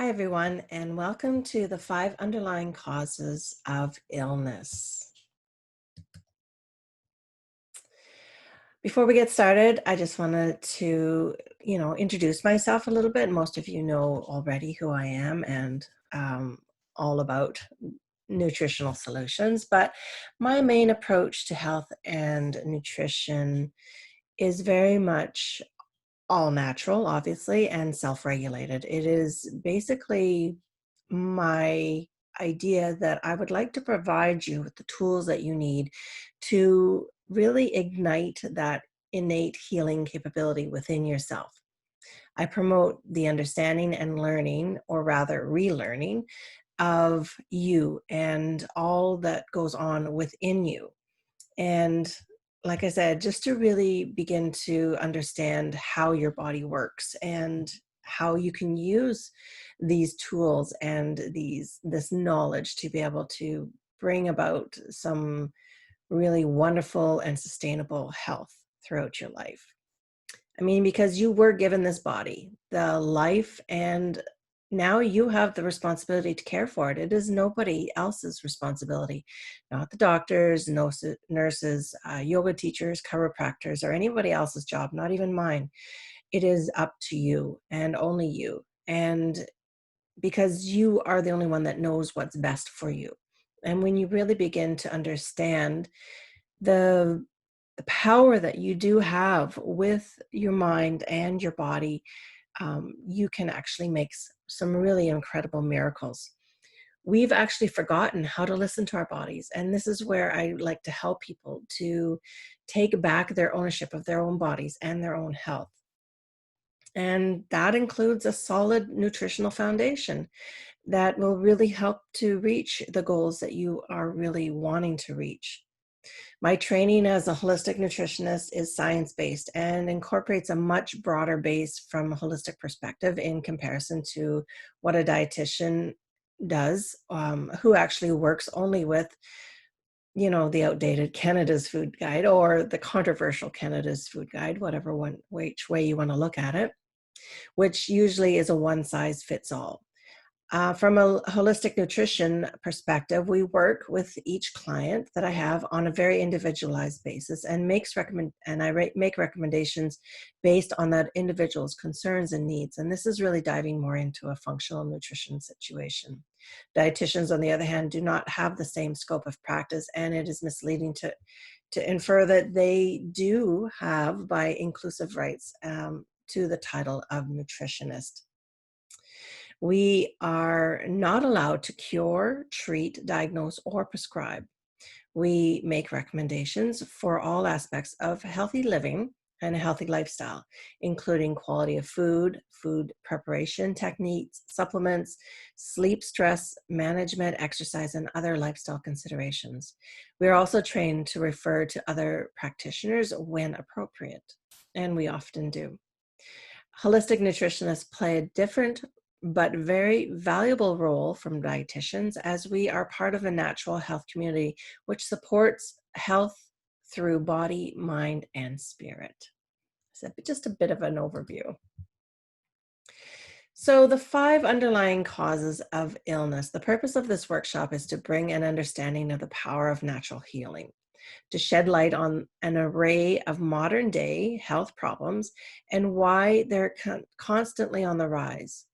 Hi, everyone, and welcome to the five underlying causes of illness. Before we get started, I just wanted to, introduce myself a little bit. Most of you know already who I am and all about nutritional solutions, but my main approach to health and nutrition is very much all natural, obviously, and self-regulated. It is basically my idea that I would like to provide you with the tools that you need to really ignite that innate healing capability within yourself. I promote the understanding and learning, or rather relearning, of you and all that goes on within you. And like I said, just to really begin to understand how your body works and how you can use these tools and this knowledge to be able to bring about some really wonderful and sustainable health throughout your life. I mean, because you were given this body, the life, and now you have the responsibility to care for it. It is nobody else's responsibility, not the doctors, nurses, yoga teachers, chiropractors, or anybody else's job, not even mine. It is up to you and only you. And because you are the only one that knows what's best for you. And when you really begin to understand the the power that you do have with your mind and your body, you can actually make some really incredible miracles. We've actually forgotten how to listen to our bodies. And this is where I like to help people to take back their ownership of their own bodies and their own health. And that includes a solid nutritional foundation that will really help to reach the goals that you are really wanting to reach. My training as a holistic nutritionist is science-based and incorporates a much broader base from a holistic perspective in comparison to what a dietitian does, who actually works only with, the outdated Canada's Food Guide or the controversial Canada's Food Guide, whatever one, which way you want to look at it, which usually is a one size fits all. From a holistic nutrition perspective, we work with each client that I have on a very individualized basis and make recommendations based on that individual's concerns and needs. And this is really diving more into a functional nutrition situation. Dietitians, on the other hand, do not have the same scope of practice, and it is misleading to infer that they do have, by inclusive rights, to the title of nutritionist. We are not allowed to cure, treat, diagnose, or prescribe. We make recommendations for all aspects of healthy living and a healthy lifestyle, including quality of food, food preparation techniques, supplements, sleep, stress management, exercise, and other lifestyle considerations. We are also trained to refer to other practitioners when appropriate, and we often do. Holistic nutritionists play a different but very valuable role from dietitians, as we are part of a natural health community which supports health through body, mind, and spirit. So just a bit of an overview. So the five underlying causes of illness. The purpose of this workshop is to bring an understanding of the power of natural healing, to shed light on an array of modern day health problems and why they're constantly on the rise.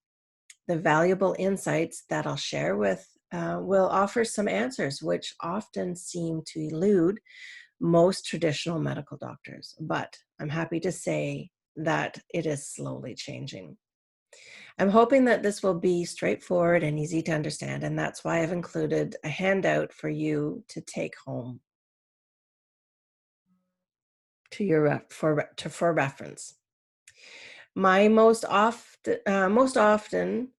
The valuable insights that I'll share will offer some answers which often seem to elude most traditional medical doctors, but I'm happy to say that it is slowly changing. I'm hoping that this will be straightforward and easy to understand, and that's why I've included a handout for you to take home to your for reference. My most often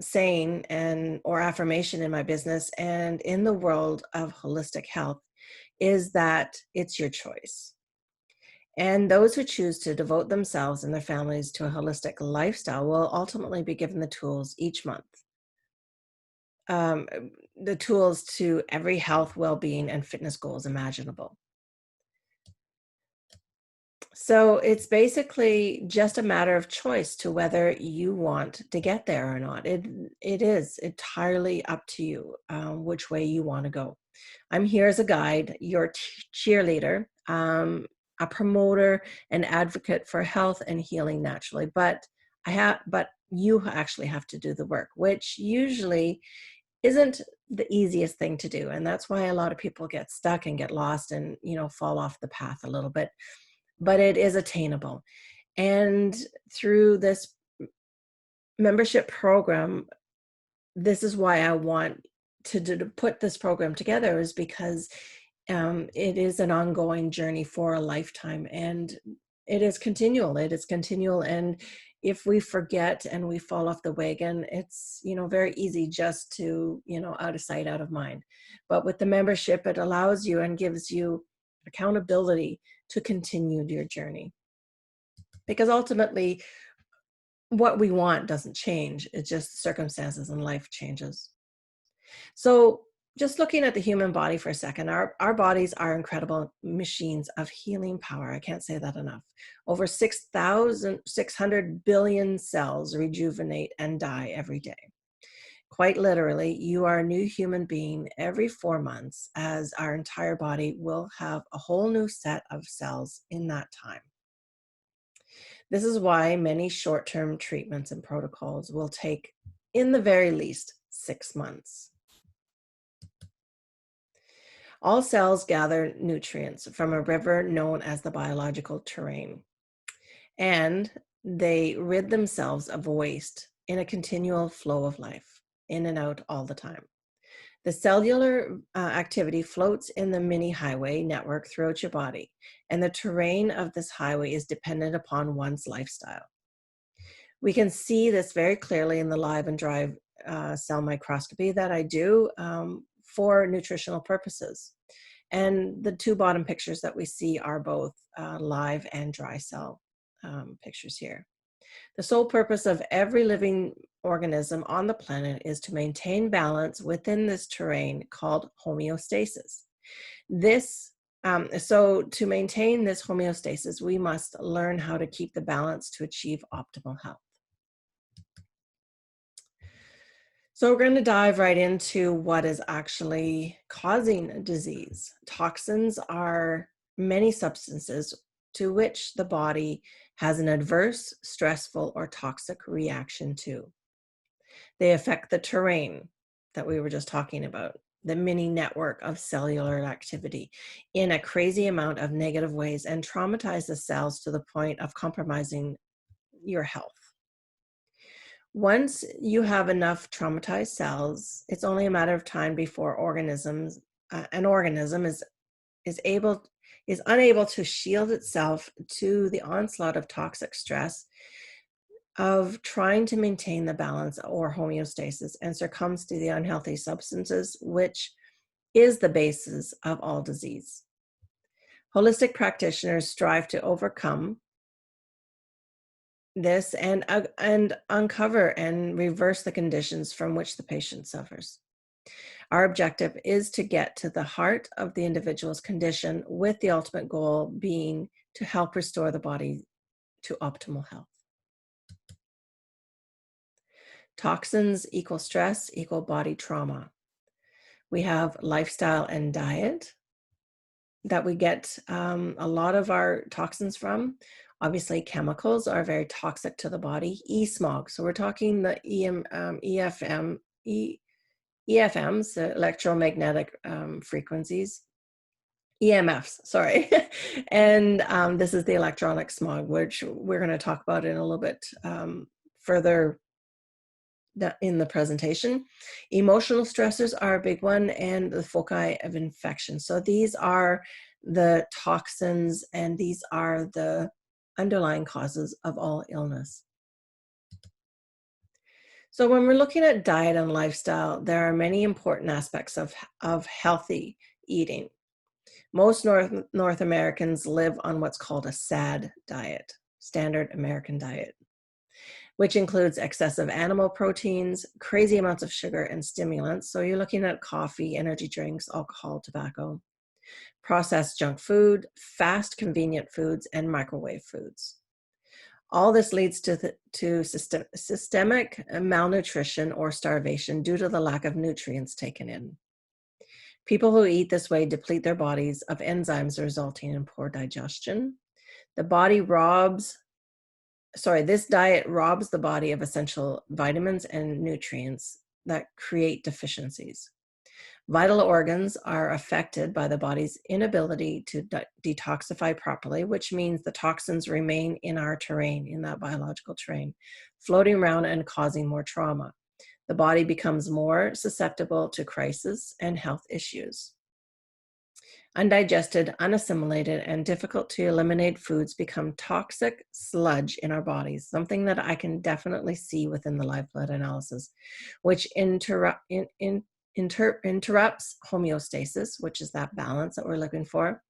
saying and or affirmation in my business and in the world of holistic health is that it's your choice. And those who choose to devote themselves and their families to a holistic lifestyle will ultimately be given the tools each month, um, the tools to every health, well-being, and fitness goals imaginable. So it's basically just a matter of choice to whether you want to get there or not. It is entirely up to you which way you want to go. I'm here as a guide, your cheerleader, a promoter, an advocate for health and healing naturally. But you actually have to do the work, which usually isn't the easiest thing to do, and that's why a lot of people get stuck and get lost and fall off the path a little bit. But it is attainable, and through this membership program, this is why I want to put this program together, is because it is an ongoing journey for a lifetime, and it is continual. And if we forget and we fall off the wagon, it's very easy just to out of sight, out of mind. But with the membership, it allows you and gives you accountability to continue your journey, because ultimately what we want doesn't change. It's just circumstances and life changes. So just looking at the human body for a second, our bodies are incredible machines of healing power. I can't say that enough. Over 6,600 billion cells rejuvenate and die every day. Quite literally, you are a new human being every 4 months, as our entire body will have a whole new set of cells in that time. This is why many short-term treatments and protocols will take, in the very least, 6 months. All cells gather nutrients from a river known as the biological terrain, and they rid themselves of waste in a continual flow of life, in and out all the time. The cellular activity floats in the mini highway network throughout your body, and the terrain of this highway is dependent upon one's lifestyle. We can see this very clearly in the live and dry cell microscopy that I do for nutritional purposes. And the two bottom pictures that we see are both live and dry cell pictures here. The sole purpose of every living organism on the planet is to maintain balance within this terrain called homeostasis. So to maintain this homeostasis, we must learn how to keep the balance to achieve optimal health. So we're going to dive right into what is actually causing disease. Toxins are many substances to which the body has an adverse, stressful, or toxic reaction to. They affect the terrain that we were just talking about, the mini network of cellular activity, in a crazy amount of negative ways, and traumatize the cells to the point of compromising your health. Once you have enough traumatized cells, it's only a matter of time before an organism is unable to shield itself to the onslaught of toxic stress of trying to maintain the balance or homeostasis, and succumbs to the unhealthy substances, which is the basis of all disease. Holistic practitioners strive to overcome this and uncover and reverse the conditions from which the patient suffers. Our objective is to get to the heart of the individual's condition, with the ultimate goal being to help restore the body to optimal health. Toxins equal stress equal body trauma. We have lifestyle and diet that we get a lot of our toxins from. Obviously, chemicals are very toxic to the body. E-smog, so we're talking the EFMs, the electromagnetic frequencies, EMFs, sorry. And this is the electronic smog, which we're going to talk about in a little bit further in the presentation. Emotional stressors are a big one, and the foci of infection. So these are the toxins, and these are the underlying causes of all illness. So when we're looking at diet and lifestyle, there are many important aspects of healthy eating. Most North Americans live on what's called a SAD diet, Standard American Diet, which includes excessive animal proteins, crazy amounts of sugar and stimulants. So you're looking at coffee, energy drinks, alcohol, tobacco. processed junk food, fast convenient foods, and microwave foods. All this leads to systemic malnutrition or starvation due to the lack of nutrients taken in. People who eat this way deplete their bodies of enzymes, resulting in poor digestion. This diet robs the body of essential vitamins and nutrients that create deficiencies. Vital organs are affected by the body's inability to detoxify properly, which means the toxins remain in our terrain, in that biological terrain, floating around and causing more trauma. The body becomes more susceptible to crisis and health issues. Undigested, unassimilated, and difficult to eliminate foods become toxic sludge in our bodies, something that I can definitely see within the live blood analysis, which interrupts homeostasis, which is that balance that we're looking for.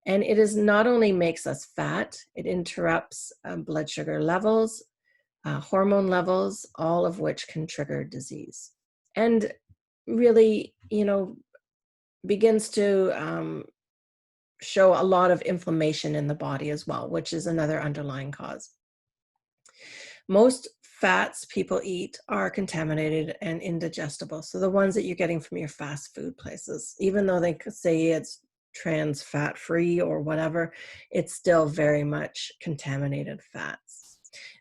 And it is not only makes us fat, it interrupts blood sugar levels, hormone levels, all of which can trigger disease. And really, begins to show a lot of inflammation in the body as well, which is another underlying cause. Most fats people eat are contaminated and indigestible. So the ones that you're getting from your fast food places, even though they could say it's trans fat free or whatever, it's still very much contaminated fats.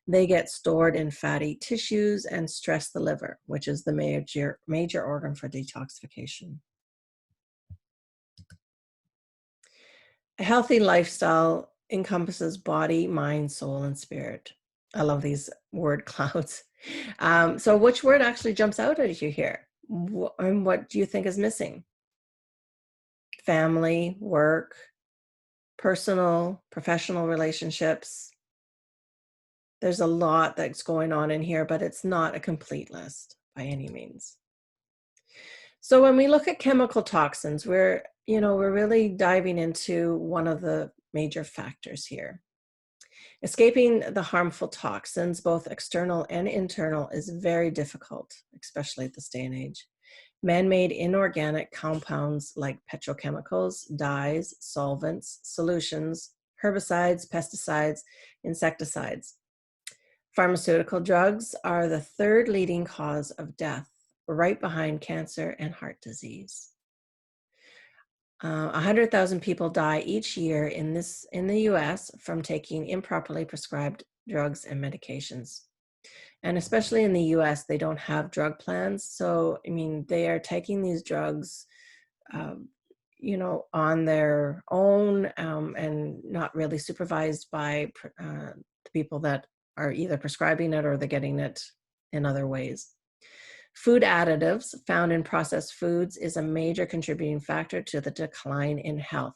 They get stored in fatty tissues and stress the liver, which is the major organ for detoxification. A healthy lifestyle encompasses body, mind, soul, and spirit. I love these word clouds. So which word actually jumps out at you here? And what do you think is missing? Family, work, personal, professional relationships. There's a lot that's going on in here, but it's not a complete list by any means. So when we look at chemical toxins, we're really diving into one of the major factors here. Escaping the harmful toxins, both external and internal, is very difficult, especially at this day and age. Man-made inorganic compounds like petrochemicals, dyes, solvents, solutions, herbicides, pesticides, insecticides. Pharmaceutical drugs are the third leading cause of death, right behind cancer and heart disease. 100,000 people die each year in the US from taking improperly prescribed drugs and medications. And especially in the US, they don't have drug plans. So, they are taking these drugs, on their own and not really supervised by the people that are either prescribing it or they're getting it in other ways. Food additives found in processed foods is a major contributing factor to the decline in health.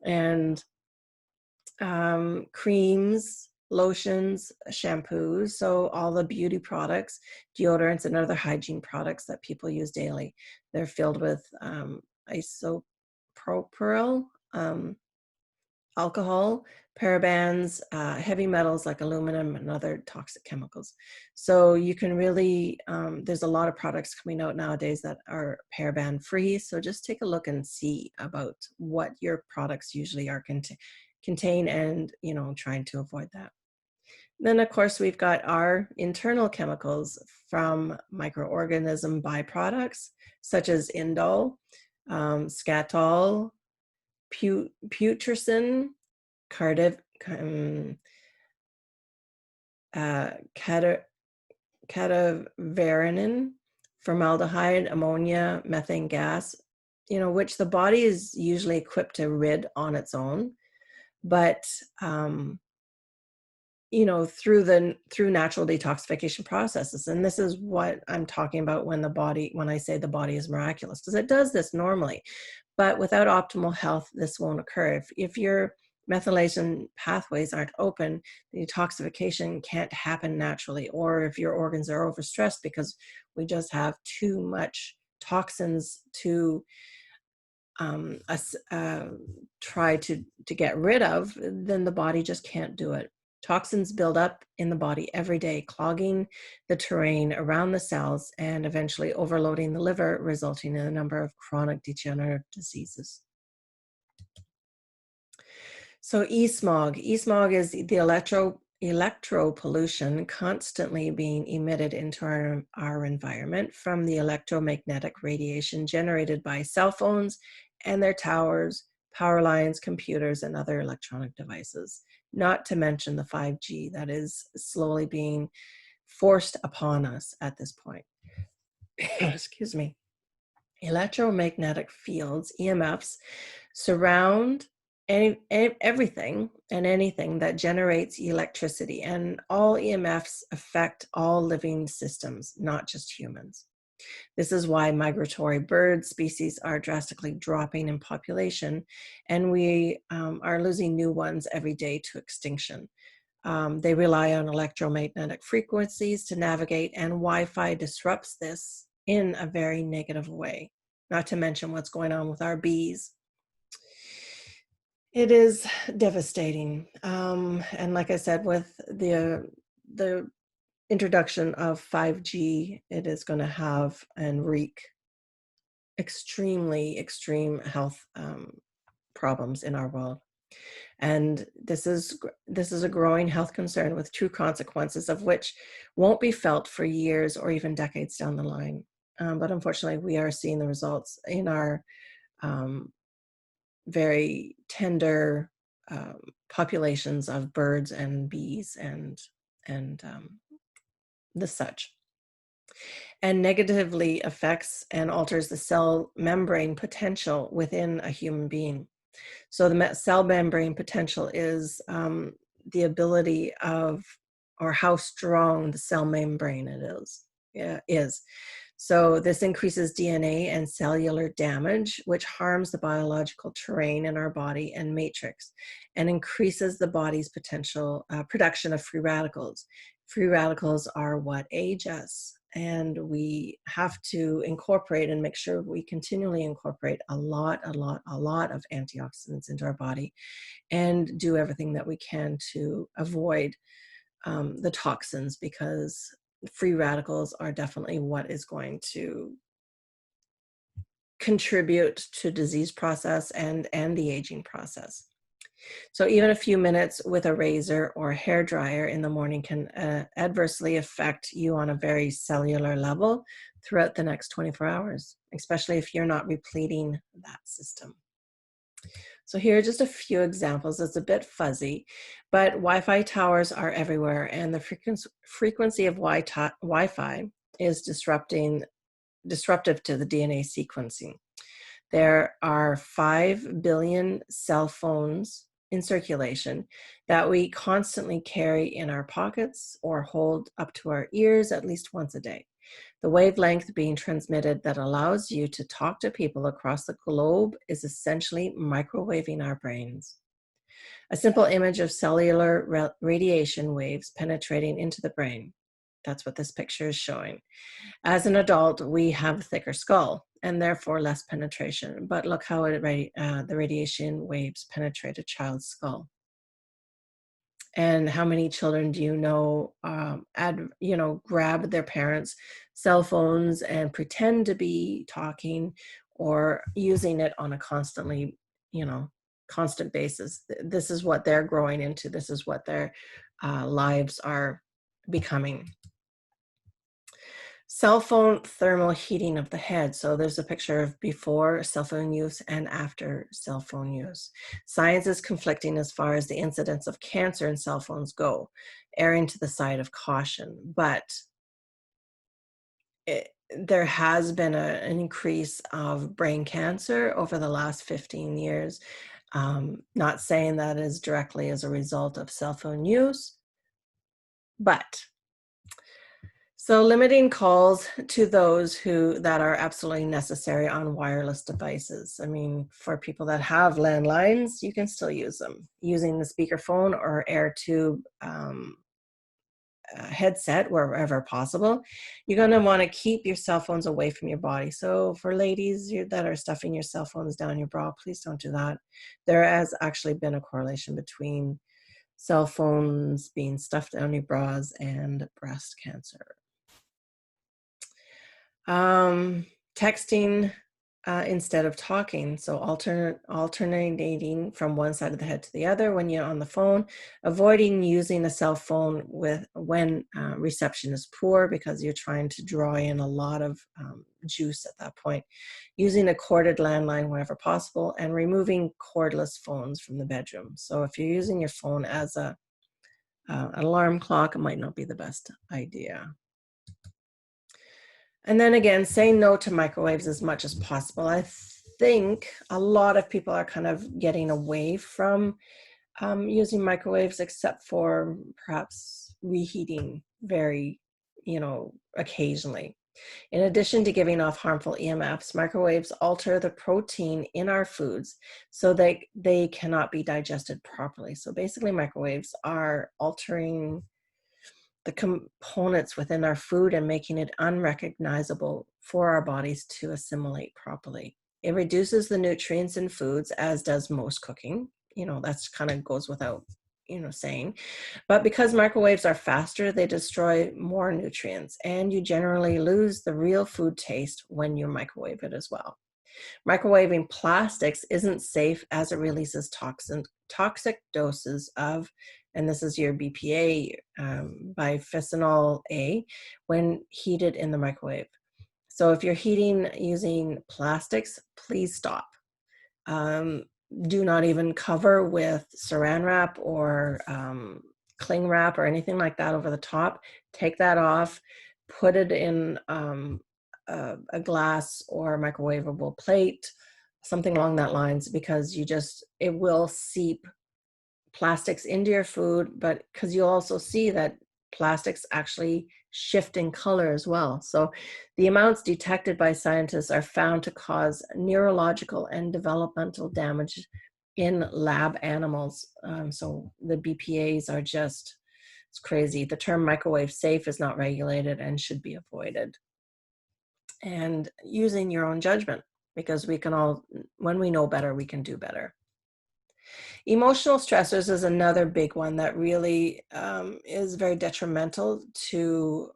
And creams, lotions, shampoos, so all the beauty products, deodorants, and other hygiene products that people use daily. They're filled with isopropyl alcohol, parabens, heavy metals like aluminum, and other toxic chemicals. So you can really, there's a lot of products coming out nowadays that are paraben free. So just take a look and see about what your products usually are contain and, trying to avoid that. Then, of course, we've got our internal chemicals from microorganism byproducts, such as indole, skatol, putrescin, cadaverinin, formaldehyde, ammonia, methane gas, which the body is usually equipped to rid on its own. But through natural detoxification processes. And this is what I'm talking about when I say the body is miraculous, because it does this normally. But without optimal health, this won't occur. If your methylation pathways aren't open, the detoxification can't happen naturally. Or if your organs are overstressed because we just have too much toxins to try to get rid of, then the body just can't do it. Toxins build up in the body every day, clogging the terrain around the cells and eventually overloading the liver, resulting in a number of chronic degenerative diseases. So e-smog. E-smog is the electro pollution constantly being emitted into our environment from the electromagnetic radiation generated by cell phones and their towers, power lines, computers, and other electronic devices. Not to mention the 5G that is slowly being forced upon us at this point. Excuse me. Electromagnetic fields, EMFs, surround everything and anything that generates electricity, and all EMFs affect all living systems, not just humans. This is why migratory bird species are drastically dropping in population, and we are losing new ones every day to extinction. They rely on electromagnetic frequencies to navigate, and Wi-Fi disrupts this in a very negative way, not to mention what's going on with our bees. It is devastating. And like I said, with the introduction of 5G, it is going to have and wreak extremely extreme health problems in our world. And this is a growing health concern with true consequences of which won't be felt for years or even decades down the line. But unfortunately, we are seeing the results in our um, very tender populations of birds and bees and the such, and negatively affects and alters the cell membrane potential within a human being. So the cell membrane potential is the ability of, or how strong the cell membrane it is. Yeah, is. So this increases DNA and cellular damage, which harms the biological terrain in our body and matrix, and increases the body's potential production of free radicals. Free radicals are what age us, and we have to incorporate and make sure we continually incorporate a lot of antioxidants into our body, and do everything that we can to avoid the toxins, because free radicals are definitely what is going to contribute to disease process and the aging process. So even a few minutes with a razor or hair dryer in the morning can adversely affect you on a very cellular level throughout the next 24 hours, especially if you're not repleting that system. So here are just a few examples. It's a bit fuzzy, but Wi-Fi towers are everywhere, and the frequency of Wi-Fi is disruptive to the DNA sequencing. There are 5 billion cell phones in circulation that we constantly carry in our pockets or hold up to our ears at least once a day. The wavelength being transmitted that allows you to talk to people across the globe is essentially microwaving our brains. A simple image of cellular radiation waves penetrating into the brain. That's what this picture is showing. As an adult, we have a thicker skull and therefore less penetration. But look how the radiation waves penetrate a child's skull. And how many children do you know, grab their parents' cell phones and pretend to be talking or using it on a constant basis? This is what they're growing into. This is what their lives are becoming. Cell phone thermal heating of the head. So there's a picture of before cell phone use and after cell phone use. Science is conflicting as far as the incidence of cancer in cell phones go, erring to the side of caution. But there has been an increase of brain cancer over the last 15 years. Not saying that is directly as a result of cell phone use, but so limiting calls to those that are absolutely necessary on wireless devices. I mean, for people that have landlines, you can still use them. Using the speakerphone or AirTube headset wherever possible. You're going to want to keep your cell phones away from your body. So for ladies that are stuffing your cell phones down your bra, please don't do that. There has actually been a correlation between cell phones being stuffed down your bras and breast cancer. Texting instead of talking. So alternating from one side of the head to the other when you're on the phone, avoiding using a cell phone when reception is poor because you're trying to draw in a lot of juice at that point, using a corded landline wherever possible, and removing cordless phones from the bedroom. So if you're using your phone as an alarm clock, it might not be the best idea. And then again, saying no to microwaves as much as possible. I think a lot of people are kind of getting away from using microwaves, except for perhaps reheating very, occasionally. In addition to giving off harmful EMFs, microwaves alter the protein in our foods so they cannot be digested properly. So basically, microwaves are altering the components within our food and making it unrecognizable for our bodies to assimilate properly. It reduces the nutrients in foods, as does most cooking. That's kind of goes without, saying. But because microwaves are faster, they destroy more nutrients, and you generally lose the real food taste when you microwave it as well. Microwaving plastics isn't safe as it releases toxic doses of, and this is your BPA, bisphenol A, when heated in the microwave. So if you're heating using plastics, please stop. Do not even cover with saran wrap or cling wrap or anything like that over the top. Take that off, put it in a glass or a microwavable plate, something along that lines, because it will seep plastics into your food, but because you'll also see that plastics actually shift in color as well. So the amounts detected by scientists are found to cause neurological and developmental damage in lab animals. So the BPAs are it's crazy. The term microwave safe is not regulated and should be avoided. And using your own judgment, because when we know better, we can do better. Emotional stressors is another big one that really is very detrimental to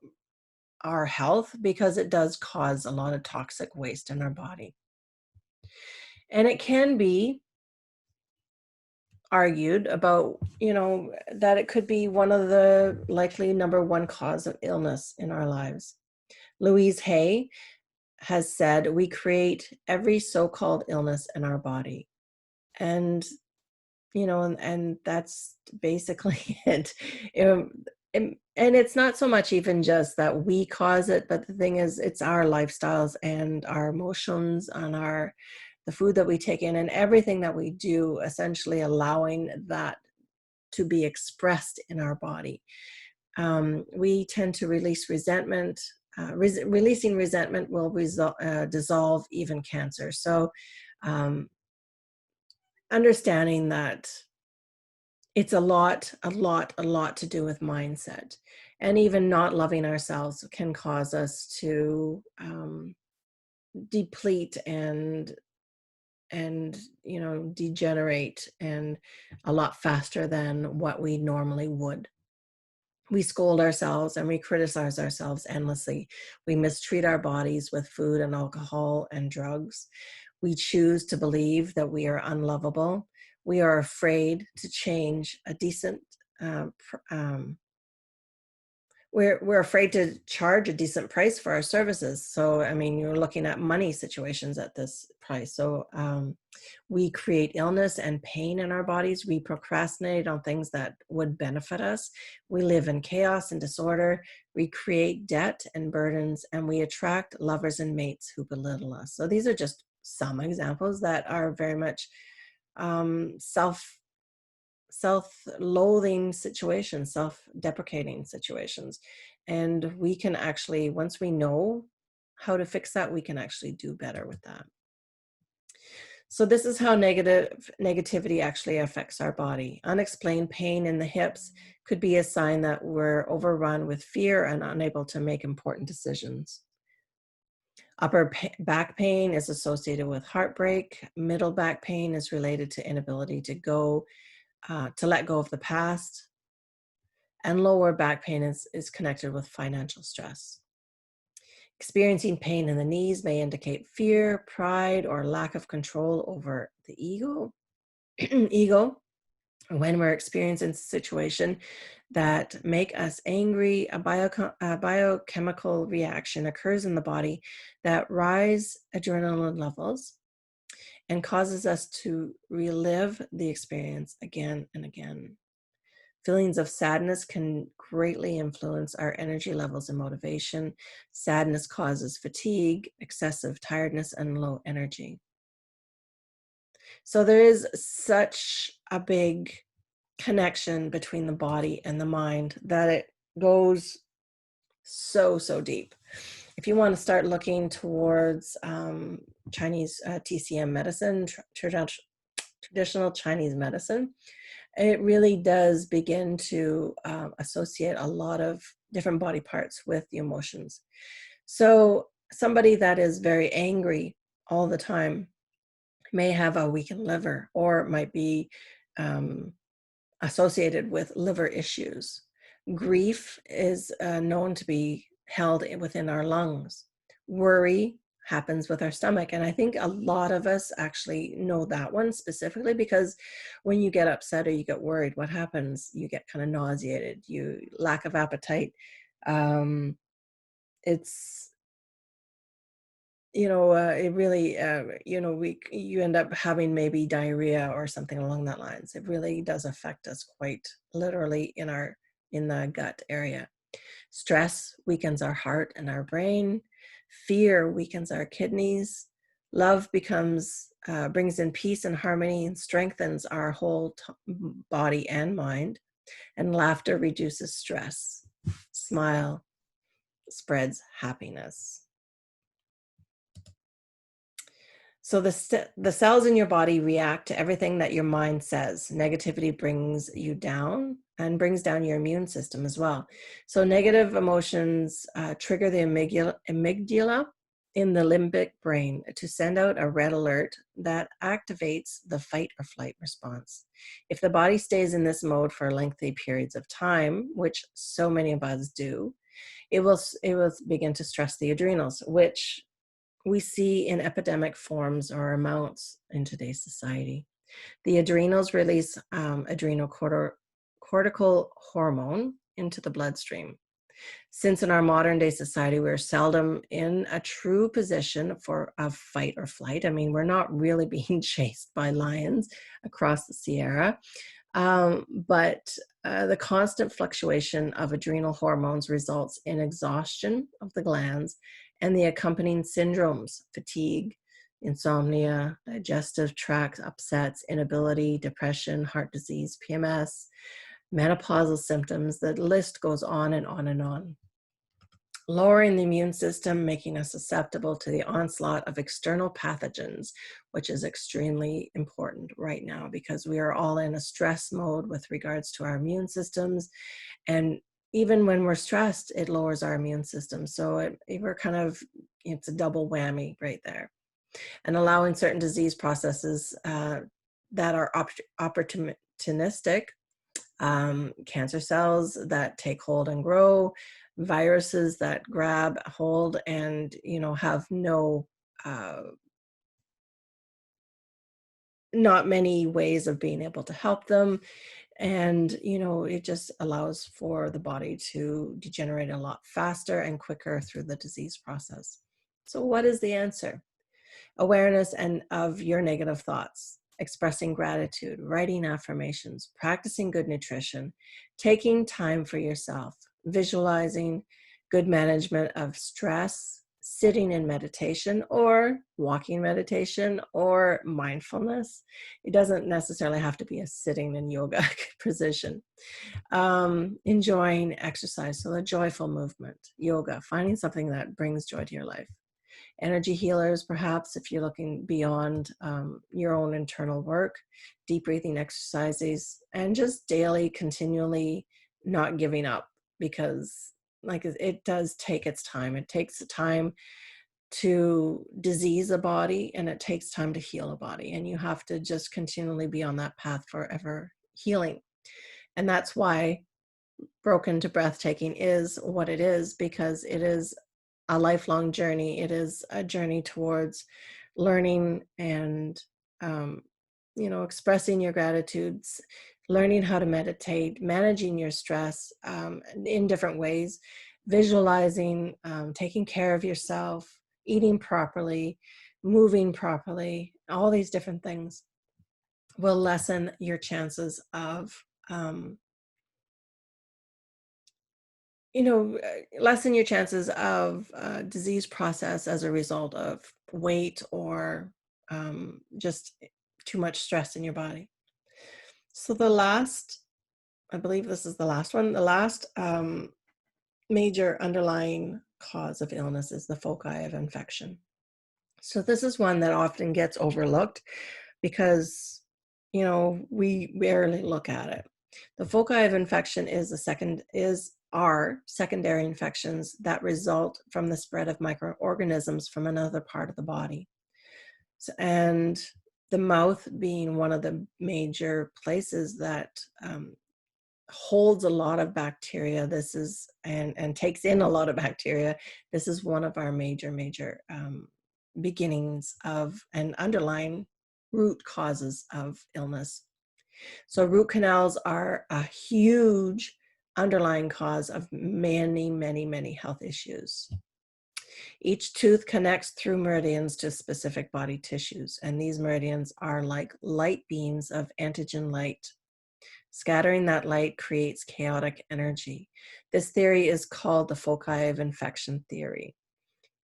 our health because it does cause a lot of toxic waste in our body. And it can be argued about, that it could be one of the likely number one cause of illness in our lives. Louise Hay has said, "We create every so-called illness in our body." And and that's basically it. And it's not so much even just that we cause it, but the thing is, it's our lifestyles and our emotions and the food that we take in and everything that we do, essentially allowing that to be expressed in our body. We tend to release resentment. Releasing resentment will dissolve even cancer. So understanding that it's a lot to do with mindset, and even not loving ourselves can cause us to deplete and degenerate and a lot faster than what we normally would. We scold ourselves and we criticize ourselves endlessly. We mistreat our bodies with food and alcohol and drugs. We choose to believe that we are unlovable. We are afraid to change a decent, we're afraid to charge a decent price for our services. So, I mean, you're looking at money situations at this price. So we create illness and pain in our bodies. We procrastinate on things that would benefit us. We live in chaos and disorder. We create debt and burdens, and we attract lovers and mates who belittle us. So these are just some examples that are very much self-loathing situations, self-deprecating situations. And we can actually, once we know how to fix that, we can actually do better with that. So this is how negativity actually affects our body. Unexplained pain in the hips could be a sign that we're overrun with fear and unable to make important decisions. Upper back pain is associated with heartbreak. Middle back pain is related to inability to let go of the past. And lower back pain is connected with financial stress. Experiencing pain in the knees may indicate fear, pride, or lack of control over the ego. ego. When we're experiencing a situation that make us angry, a biochemical reaction occurs in the body that rise adrenaline levels and causes us to relive the experience again and again. Feelings of sadness can greatly influence our energy levels and motivation. Sadness causes fatigue, excessive tiredness, and low energy. So there is such a big connection between the body and the mind that it goes so deep. If you want to start looking towards Chinese TCM medicine, traditional Chinese medicine, it really does begin to associate a lot of different body parts with the emotions. So somebody that is very angry all the time may have a weakened liver, or might be associated with liver issues. Grief is known to be held within our lungs. Worry happens with our stomach. And I think a lot of us actually know that one specifically, because when you get upset or you get worried, what happens? You get kind of nauseated, you lack of appetite. It's it really, you end up having maybe diarrhea or something along that lines. It really does affect us quite literally in the gut area. Stress weakens our heart and our brain. Fear weakens our kidneys. Love brings in peace and harmony and strengthens our whole body and mind. And laughter reduces stress. Smile spreads happiness. So the cells in your body react to everything that your mind says. Negativity brings you down and brings down your immune system as well. So negative emotions trigger the amygdala in the limbic brain to send out a red alert that activates the fight or flight response. If the body stays in this mode for lengthy periods of time, which so many of us do, it will begin to stress the adrenals, which we see in epidemic forms or amounts in today's society. The adrenals release adrenocortical hormone into the bloodstream. Since in our modern day society, we're seldom in a true position of fight or flight. I mean, we're not really being chased by lions across the Sierra, but the constant fluctuation of adrenal hormones results in exhaustion of the glands and the accompanying syndromes: fatigue, insomnia, digestive tract upsets, inability, depression, heart disease, PMS, menopausal symptoms. The list goes on and on and on. Lowering the immune system, making us susceptible to the onslaught of external pathogens, which is extremely important right now because we are all in a stress mode with regards to our immune systems. And even when we're stressed, it lowers our immune system. So it's a double whammy right there. And allowing certain disease processes that are opportunistic, cancer cells that take hold and grow, viruses that grab hold and have not many ways of being able to help them. And it just allows for the body to degenerate a lot faster and quicker through the disease process. So what is the answer? Awareness of your negative thoughts, expressing gratitude, writing affirmations, practicing good nutrition, taking time for yourself, visualizing, good management of stress, sitting in meditation or walking meditation or mindfulness. It doesn't necessarily have to be a sitting in yoga position. Enjoying exercise, so a joyful movement, yoga, finding something that brings joy to your life. Energy healers, perhaps, if you're looking beyond your own internal work, deep breathing exercises, and just daily, continually not giving up, because it does take its time. It takes time to disease a body and it takes time to heal a body. And you have to just continually be on that path forever healing. And that's why Broken to Breathtaking is what it is, because it is a lifelong journey. It is a journey towards learning and, um, expressing your gratitudes, learning how to meditate, managing your stress in different ways, visualizing, taking care of yourself, eating properly, moving properly, all these different things will lessen your chances of, um, lessen your chances of disease process as a result of weight or just too much stress in your body. So the last, I believe this is the last one, the last major underlying cause of illness is the foci of infection. So this is one that often gets overlooked because, we rarely look at it. The foci of infection are secondary infections that result from the spread of microorganisms from another part of the body. And the mouth being one of the major places that holds a lot of bacteria. This is and takes in a lot of bacteria. This is one of our major beginnings of and underlying root causes of illness. So root canals are a huge underlying cause of many health issues. Each tooth connects through meridians to specific body tissues, and these meridians are like light beams of antigen light. Scattering that light creates chaotic energy. This theory is called the foci of infection theory.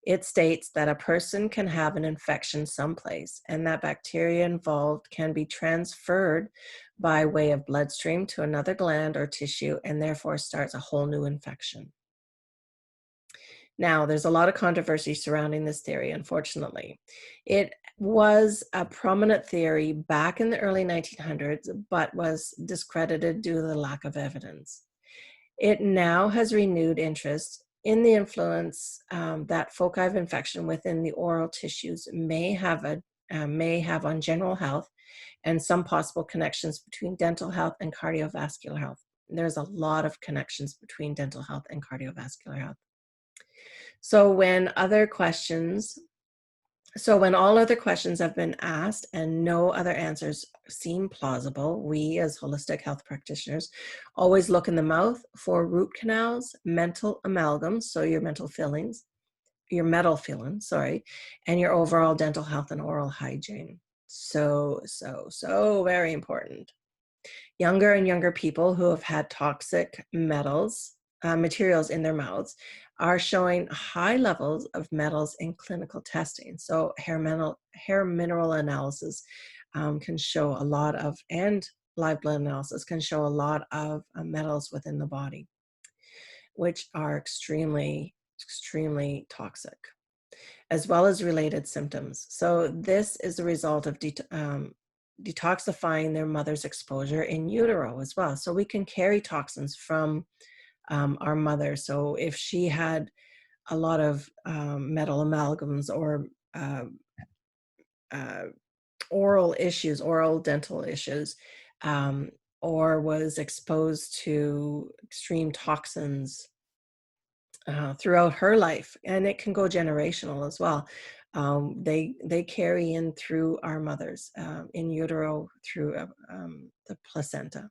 It states that a person can have an infection someplace, and that bacteria involved can be transferred by way of bloodstream to another gland or tissue, and therefore starts a whole new infection. Now, there's a lot of controversy surrounding this theory, unfortunately. It was a prominent theory back in the early 1900s, but was discredited due to the lack of evidence. It now has renewed interest in the influence that foci of infection within the oral tissues may have on general health, and some possible connections between dental health and cardiovascular health. There's a lot of connections between dental health and cardiovascular health. So when all other questions have been asked and no other answers seem plausible, we as holistic health practitioners always look in the mouth for root canals, mental amalgams, so your metal fillings, and your overall dental health and oral hygiene. So very important. Younger and younger people who have had toxic materials in their mouths are showing high levels of metals in clinical testing. So hair mineral analysis can show a lot of, and live blood analysis can show a lot of metals within the body, which are extremely toxic, as well as related symptoms. So this is a result of detoxifying their mother's exposure in utero as well. So we can carry toxins from our mother. So if she had a lot of metal amalgams or oral dental issues, or was exposed to extreme toxins throughout her life, and it can go generational as well. They carry in through our mothers in utero through the placenta.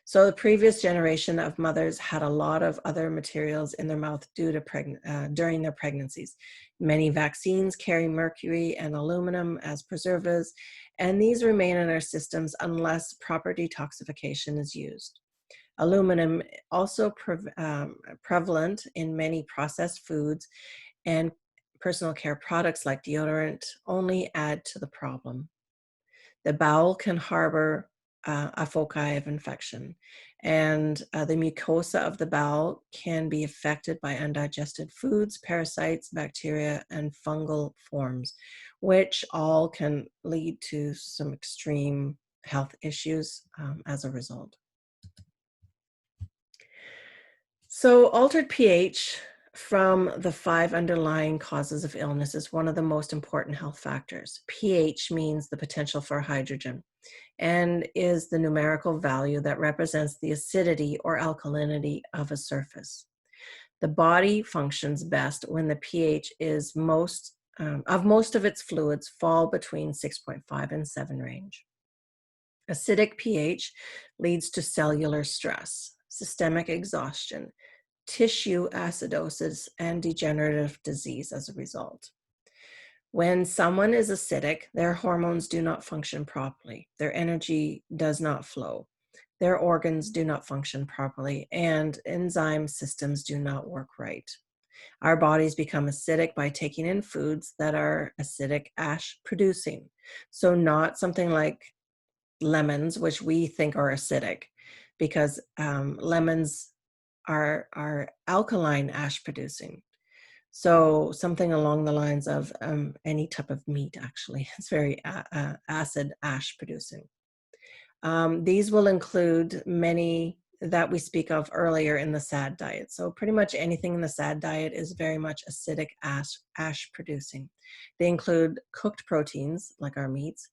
So the previous generation of mothers had a lot of other materials in their mouth during their pregnancies. Many vaccines carry mercury and aluminum as preservatives, and these remain in our systems unless proper detoxification is used. Aluminum also prevalent in many processed foods, and personal care products like deodorant only add to the problem. The bowel can harbor a foci of infection, and the mucosa of the bowel can be affected by undigested foods, parasites, bacteria, and fungal forms, which all can lead to some extreme health issues as a result. So altered pH from the 5 underlying causes of illness is one of the most important health factors. pH means the potential for hydrogen and is the numerical value that represents the acidity or alkalinity of a surface. The body functions best when the pH is most of its fluids fall between 6.5 and 7 range. Acidic pH leads to cellular stress, systemic exhaustion, tissue acidosis, and degenerative disease as a result. When someone is acidic, their hormones do not function properly. Their energy does not flow. Their organs do not function properly, and enzyme systems do not work right. Our bodies become acidic by taking in foods that are acidic ash producing. So, not something like lemons, which we think are acidic, because lemons are alkaline ash producing. So something along the lines of any type of meat, actually, it's very acid ash producing. These will include many that we speak of earlier in the SAD diet. So pretty much anything in the SAD diet is very much acidic ash producing. They include cooked proteins like our meats,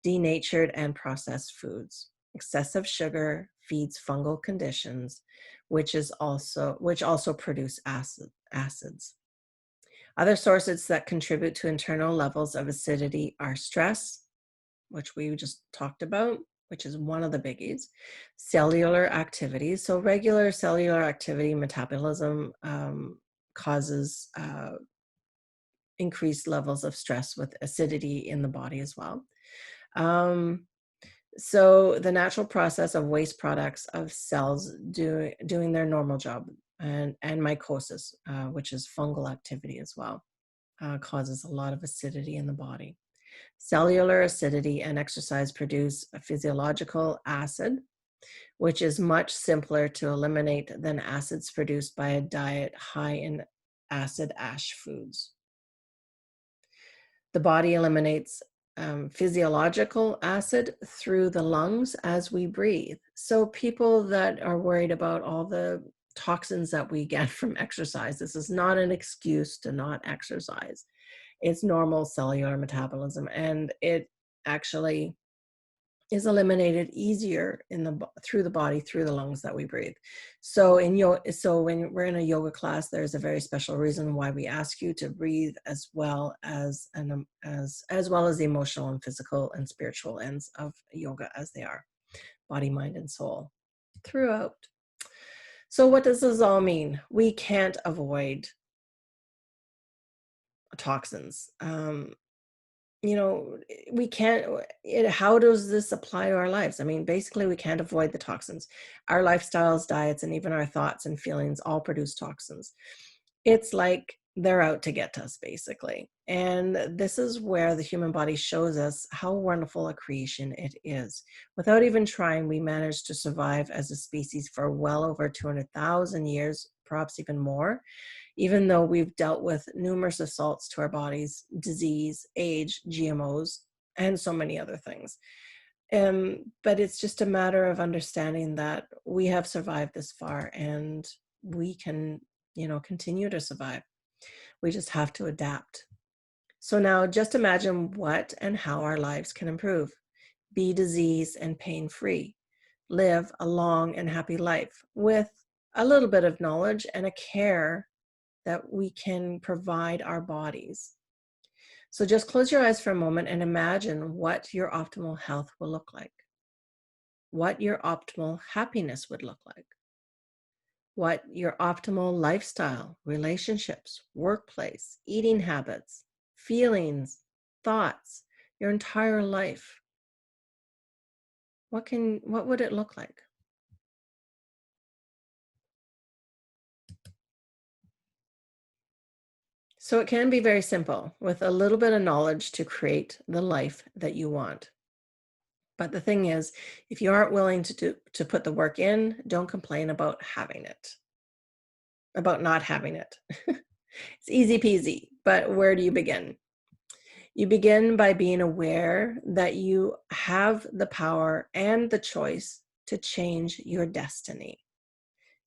denatured and processed foods. Excessive sugar feeds fungal conditions, which also produce acids. Other sources that contribute to internal levels of acidity are stress, which we just talked about, which is one of the biggies, cellular activity. So regular cellular activity, metabolism causes increased levels of stress with acidity in the body as well. So the natural process of waste products of cells doing their normal job, and mycosis, which is fungal activity as well, causes a lot of acidity in the body. Cellular acidity and exercise produce a physiological acid, which is much simpler to eliminate than acids produced by a diet high in acid ash foods. The body eliminates physiological acid through the lungs as we breathe. So people that are worried about all the toxins that we get from exercise, this is not an excuse to not exercise. It's normal cellular metabolism, and it actually is eliminated easier through the body, through the lungs that we breathe. So when we're in a yoga class, there's a very special reason why we ask you to breathe as well as the emotional and physical and spiritual ends of yoga, as they are body, mind, and soul throughout. So what does this all mean? We can't avoid toxins. We can't. How does this apply to our lives? I mean, basically, we can't avoid the toxins. Our lifestyles, diets, and even our thoughts and feelings all produce toxins. It's like they're out to get us, basically. And this is where the human body shows us how wonderful a creation it is. Without even trying, we managed to survive as a species for well over 200,000 years, perhaps even more, even though we've dealt with numerous assaults to our bodies, disease, age, GMOs, and so many other things. But it's just a matter of understanding that we have survived this far, and we can, continue to survive. We just have to adapt. So now just imagine what and how our lives can improve. Be disease and pain-free. Live a long and happy life with a little bit of knowledge and a care that we can provide our bodies. So just close your eyes for a moment and imagine what your optimal health will look like, what your optimal happiness would look like, what your optimal lifestyle, relationships, workplace, eating habits, feelings, thoughts, your entire life. What would it look like? So it can be very simple with a little bit of knowledge to create the life that you want. But the thing is, if you aren't willing to put the work in, don't complain about not having it. It's easy peasy, but where do you begin? You begin by being aware that you have the power and the choice to change your destiny.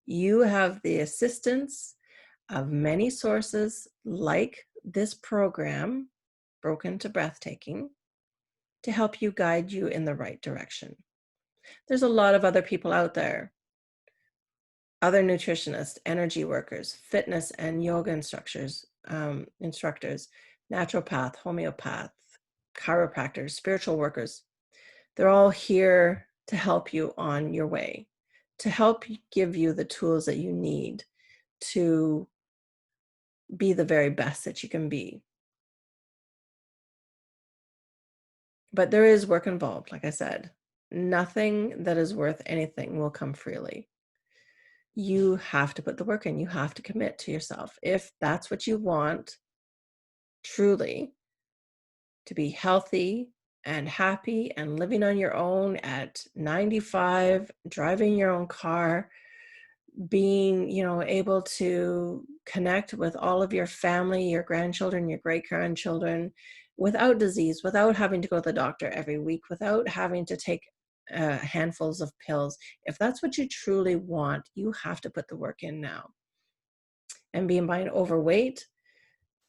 You have the assistance of many sources like this program, Broken to Breathtaking, to help you guide you in the right direction. There's a lot of other people out there other nutritionists, energy workers, fitness and yoga instructors, naturopath, homeopath, chiropractors, spiritual workers. They're all here to help you on your way, to help give you the tools that you need to be the very best that you can be. But there is work involved, like I said. Nothing that is worth anything will come freely. You have to put the work in. You have to commit to yourself. If that's what you want, truly, to be healthy and happy and living on your own at 95, driving your own car, being, able to connect with all of your family, your grandchildren, your great-grandchildren, without disease, without having to go to the doctor every week, without having to take handfuls of pills. If that's what you truly want, you have to put the work in now. And being overweight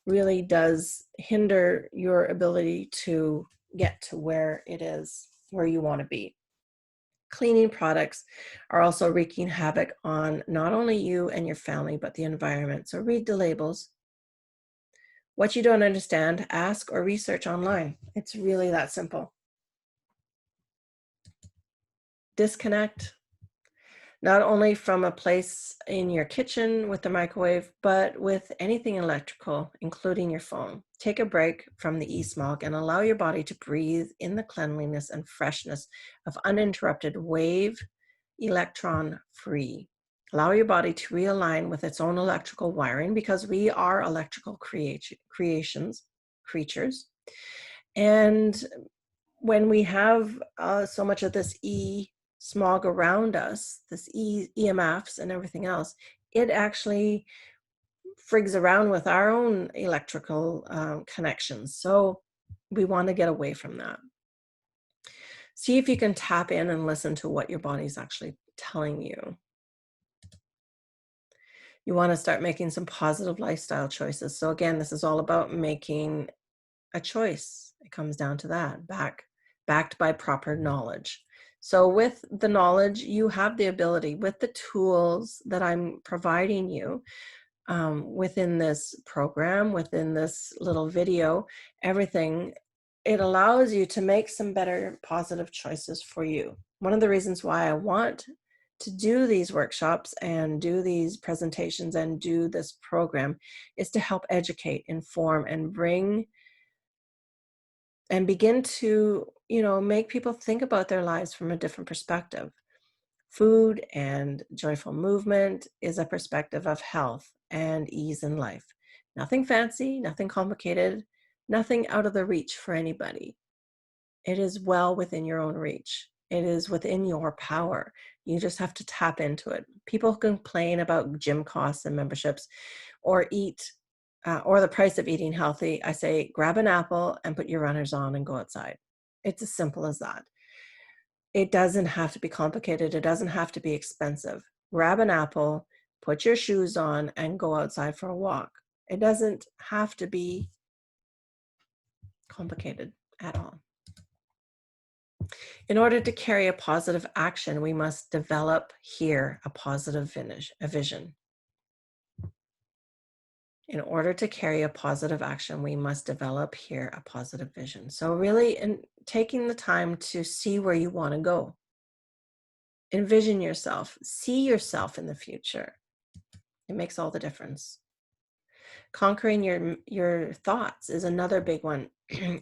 really does hinder your ability to get to where it is, where you want to be. Cleaning products are also wreaking havoc on not only you and your family, but the environment. So read the labels. What you don't understand, ask or research online. It's really that simple. Disconnect, not only from a place in your kitchen with the microwave, but with anything electrical, including your phone. Take a break from the e-smog and allow your body to breathe in the cleanliness and freshness of uninterrupted wave, electron-free. Allow your body to realign with its own electrical wiring, because we are electrical creatures. And when we have so much of this smog around us, this EMFs and everything else, it actually frigs around with our own electrical connections. So we want to get away from that. See if you can tap in and listen to what your body's actually telling you. You want to start making some positive lifestyle choices. So again, this is all about making a choice. It comes down to that, backed by proper knowledge. So with the knowledge, you have the ability, with the tools that I'm providing you within this program, within this little video, everything, it allows you to make some better positive choices for you. One of the reasons why I want to do these workshops and do these presentations and do this program is to help educate, inform, and bring and begin to, make people think about their lives from a different perspective. Food and joyful movement is a perspective of health and ease in life. Nothing fancy, nothing complicated, nothing out of the reach for anybody. It is well within your own reach. It is within your power. You just have to tap into it. People complain about gym costs and memberships or the price of eating healthy. I say, grab an apple and put your runners on and go outside. It's as simple as that. It doesn't have to be complicated. It doesn't have to be expensive. Grab an apple, put your shoes on, and go outside for a walk. It doesn't have to be complicated at all. In order to carry a positive action, we must develop here a positive vision. In order to carry a positive action, we must develop here a positive vision. So really, taking the time to see where you want to go. Envision yourself, see yourself in the future. It makes all the difference. Conquering your thoughts is another big one,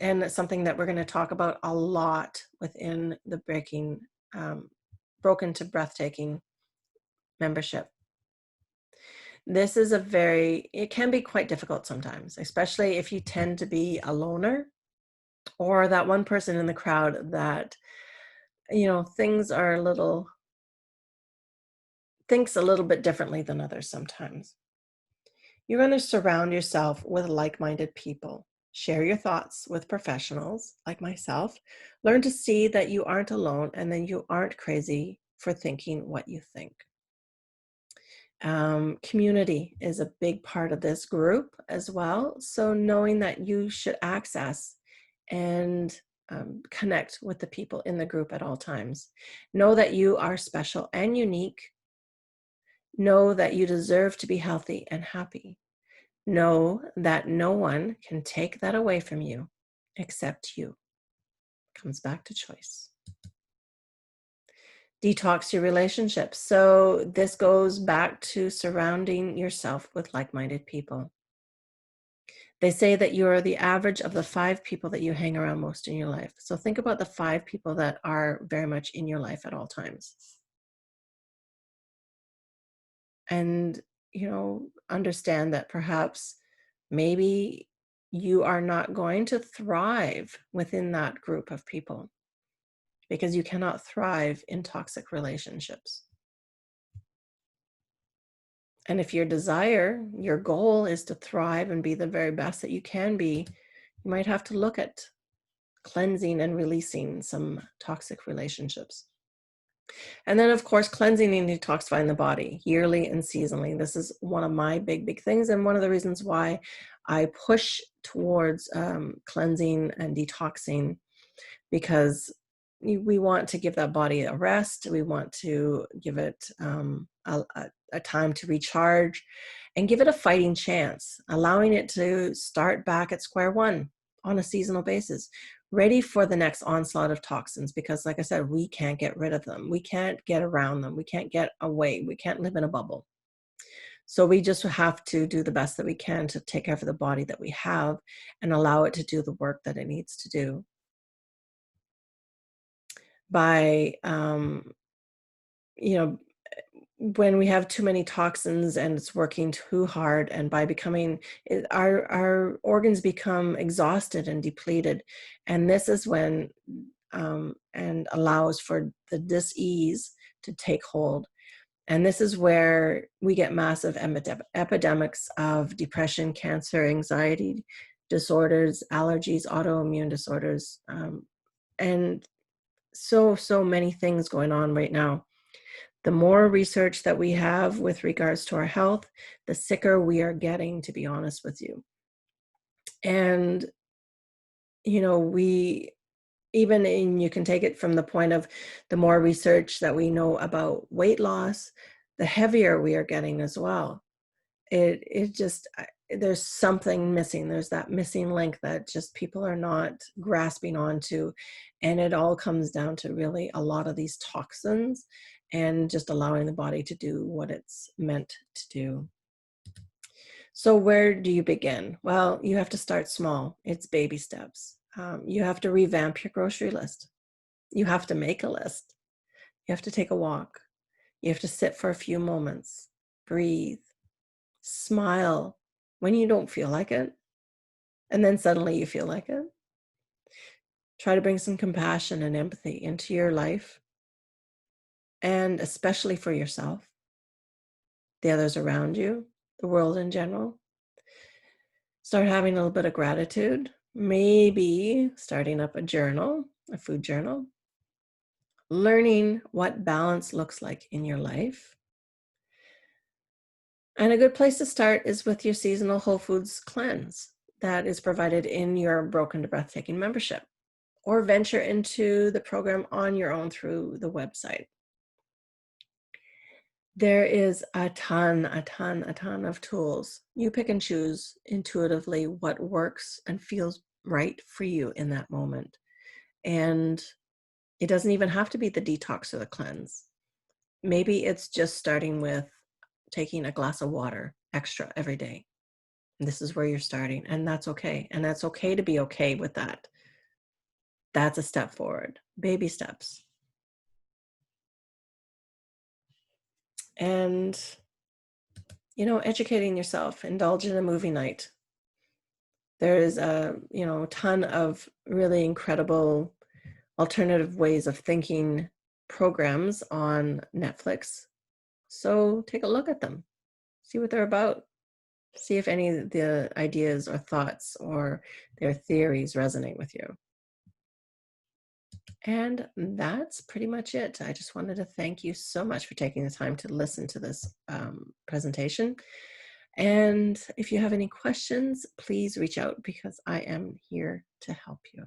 and it's something that we're going to talk about a lot within the Broken to Breathtaking membership. This is it can be quite difficult sometimes, especially if you tend to be a loner or that one person in the crowd that, thinks a little bit differently than others sometimes. You're going to surround yourself with like-minded people. Share your thoughts with professionals like myself. Learn to see that you aren't alone and that you aren't crazy for thinking what you think. Community is a big part of this group as well. So knowing that you should access and connect with the people in the group at all times. Know that you are special and unique. Know that you deserve to be healthy and happy. Know that no one can take that away from you except you. Comes back to choice. Detox your relationships. So this goes back to surrounding yourself with like-minded people. They say that you are the average of the 5 people that you hang around most in your life. So think about the 5 people that are very much in your life at all times. And, understand that perhaps maybe you are not going to thrive within that group of people because you cannot thrive in toxic relationships. And if your goal is to thrive and be the very best that you can be, you might have to look at cleansing and releasing some toxic relationships. And then, of course, cleansing and detoxifying the body yearly and seasonally. This is one of my big things, and one of the reasons why I push towards cleansing and detoxing, because we want to give that body a rest. We want to give it a time to recharge and give it a fighting chance, allowing it to start back at square one on a seasonal basis, ready for the next onslaught of toxins. Because like I said, we can't get rid of them. We can't get around them. We can't get away. We can't live in a bubble. So we just have to do the best that we can to take care of the body that we have and allow it to do the work that it needs to do. By you know when we have too many toxins and it's working too hard, and by becoming our organs become exhausted and depleted, and this is when and allows for the dis-ease to take hold. And this is where we get massive epidemics of depression, cancer, anxiety disorders, allergies, autoimmune disorders, and so many things going on right now. The more research that we have with regards to our health, the sicker we are getting, to be honest with you. And, we even in, you can take it from the point of the more research that we know about weight loss, the heavier we are getting as well. It just, there's something missing. There's that missing link that just people are not grasping onto. And it all comes down to really a lot of these toxins and just allowing the body to do what it's meant to do. So where do you begin? Well, you have to start small. It's baby steps. You have to revamp your grocery list. You have to make a list. You have to take a walk. You have to sit for a few moments, breathe, smile when you don't feel like it, and then suddenly you feel like it. Try to bring some compassion and empathy into your life, and especially for yourself, the others around you, the world in general. Start having a little bit of gratitude, maybe starting up a journal, a food journal, learning what balance looks like in your life. And a good place to start is with your seasonal Whole Foods cleanse that is provided in your Broken to Breathtaking membership, or venture into the program on your own through the website. There is a ton of tools. You pick and choose intuitively what works and feels right for you in that moment. And it doesn't even have to be the detox or the cleanse. Maybe it's just starting with taking a glass of water extra every day. This is where you're starting, and that's okay. And that's okay to be okay with that. That's a step forward. Baby steps. And, educating yourself, indulge in a movie night. There is a, ton of really incredible alternative ways of thinking programs on Netflix. So take a look at them, see what they're about, see if any of the ideas or thoughts or their theories resonate with you. And that's pretty much it. I just wanted to thank you so much for taking the time to listen to this presentation. And if you have any questions, please reach out because I am here to help you.